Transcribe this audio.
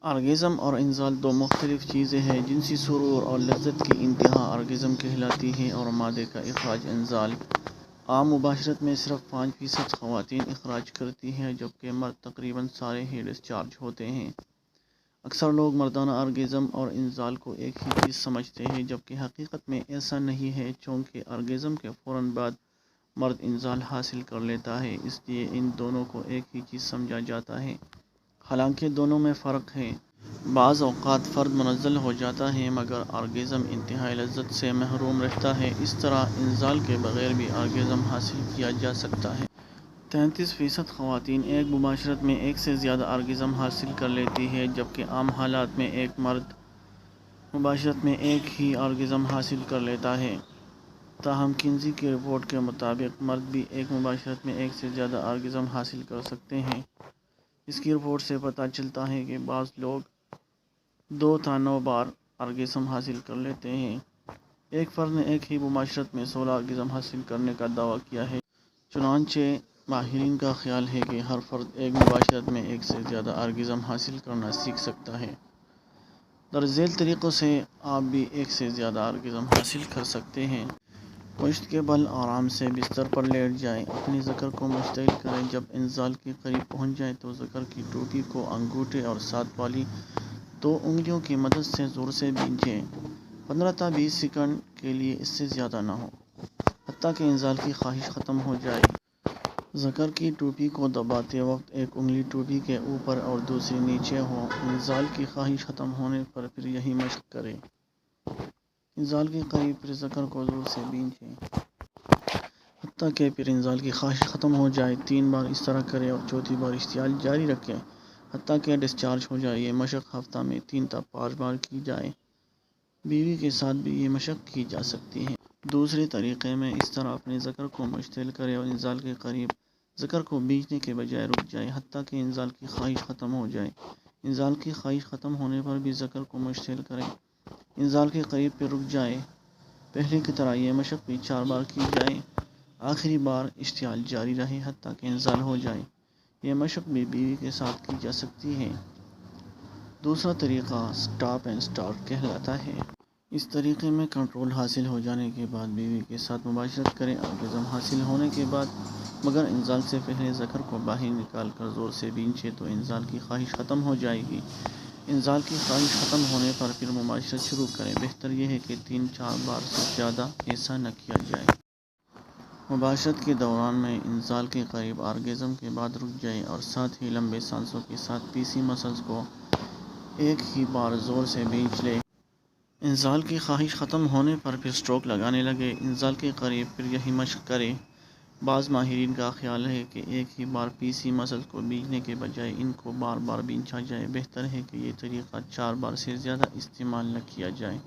Orgasm اور انزال دو مختلف چیزیں ہیں۔ جنسی سرور اور لذت کی انتہا آرگزم کہلاتی ہے اور مادے کا اخراج انزال۔ عام مباشرت میں صرف 5% خواتین اخراج کرتی ہیں جبکہ مرد تقریباً سارے ہی ڈسچارج ہوتے ہیں۔ اکثر لوگ مردانہ آرگزم اور انزال کو ایک ہی چیز سمجھتے ہیں جبکہ حقیقت میں ایسا نہیں ہے، چونکہ آرگزم کے فوراً بعد مرد انزال حاصل کر لیتا ہے، اس لیے ان دونوں کو ایک ہی چیز سمجھا جاتا ہے۔ حالانکہ دونوں میں فرق ہے۔ بعض اوقات فرد منزل ہو جاتا ہے مگر آرگزم انتہائی لذت سے محروم رہتا ہے۔ اس طرح انزال کے بغیر بھی آرگزم حاصل کیا جا سکتا ہے۔ 33% خواتین ایک مباشرت میں ایک سے زیادہ آرگزم حاصل کر لیتی ہیں جبکہ عام حالات میں ایک مرد مباشرت میں ایک ہی آرگزم حاصل کر لیتا ہے۔ تاہم کنزی کی رپورٹ کے مطابق مرد بھی ایک مباشرت میں ایک سے زیادہ آرگزم حاصل کر سکتے ہیں۔ اس کی رپورٹ سے پتہ چلتا ہے کہ بعض لوگ 2 تا 9 بار آرگزم حاصل کر لیتے ہیں۔ ایک فرد نے ایک ہی مباشرت میں 16 آرگزم حاصل کرنے کا دعویٰ کیا ہے۔ چنانچہ ماہرین کا خیال ہے کہ ہر فرد ایک مباشرت میں ایک سے زیادہ آرگزم حاصل کرنا سیکھ سکتا ہے۔ درج ذیل طریقوں سے آپ بھی ایک سے زیادہ آرگزم حاصل کر سکتے ہیں۔ پشت کے بل آرام سے بستر پر لیٹ جائیں۔ اپنے ذکر کو مشتعل کریں۔ جب انزال کے قریب پہنچ جائیں تو ذکر کی ٹوپی کو انگوٹھے اور ساتھ والی 2 انگلیوں کی مدد سے زور سے بھینچیں۔ 15 تا 20 سیکنڈ کے لیے اس سے زیادہ نہ ہو، حتیٰ کہ انزال کی خواہش ختم ہو جائے۔ ذکر کی ٹوپی کو دباتے وقت ایک انگلی ٹوپی کے اوپر اور دوسری نیچے ہو۔ انزال کی خواہش ختم ہونے پر پھر یہی مشق کریں۔ انزال کے قریب پھر ذکر کو زور سے بھینچیں، حتیٰ کہ پھر انزال کی خواہش ختم ہو جائے۔ 3 بار اس طرح کریں اور چوتھی بار اشتعال جاری رکھیں حتیٰ کہ ڈسچارج ہو جائے۔ یہ مشق ہفتہ میں 3 تا 5 بار کی جائے۔ بیوی کے ساتھ بھی یہ مشق کی جا سکتی ہے۔ دوسرے طریقے میں اس طرح اپنے ذکر کو مشتعل کریں اور انزال کے قریب ذکر کو بھینچنے کے بجائے رک جائیں حتیٰ کہ انزال کی خواہش ختم ہو جائے۔ انزال کی خواہش ختم ہونے پر بھی ذکر کو مشتعل کریں۔ انزال کے قریب پھر رک جائیں۔ پہلے کی طرح یہ مشق بھی 4 بار کی جائے۔ آخری بار اشتعال جاری رہے حتیٰ کہ انزال ہو جائے۔ یہ مشق بھی بیوی کے ساتھ کی جا سکتی ہے۔ دوسرا طریقہ سٹاپ اینڈ سٹارٹ کہلاتا ہے۔ اس طریقے میں کنٹرول حاصل ہو جانے کے بعد بیوی کے ساتھ مباشرت کریں۔ آرگزم حاصل ہونے کے بعد مگر انزال سے پہلے ذکر کو باہر نکال کر زور سے بھینچیں تو انزال کی خواہش ختم ہو جائے گی۔ انزال کی خواہش ختم ہونے پر پھر مباشرت شروع کریں۔ بہتر یہ ہے کہ 3-4 بار سے زیادہ ایسا نہ کیا جائے۔ مباشرت کے دوران میں انزال کے قریب آرگزم کے بعد رک جائیں اور ساتھ ہی لمبے سانسوں کے ساتھ پی سی مسلز کو ایک ہی بار زور سے بھینچ لیں۔ انزال کی خواہش ختم ہونے پر پھر اسٹروک لگانے لگیں۔ انزال کے قریب پھر یہی مشق کریں۔ بعض ماہرین کا خیال ہے کہ ایک ہی بار پی سی مسلز کو بھینچنے کے بجائے ان کو بار بار بھینچا جائے۔ بہتر ہے کہ یہ طریقہ 4 بار سے زیادہ استعمال نہ کیا جائے۔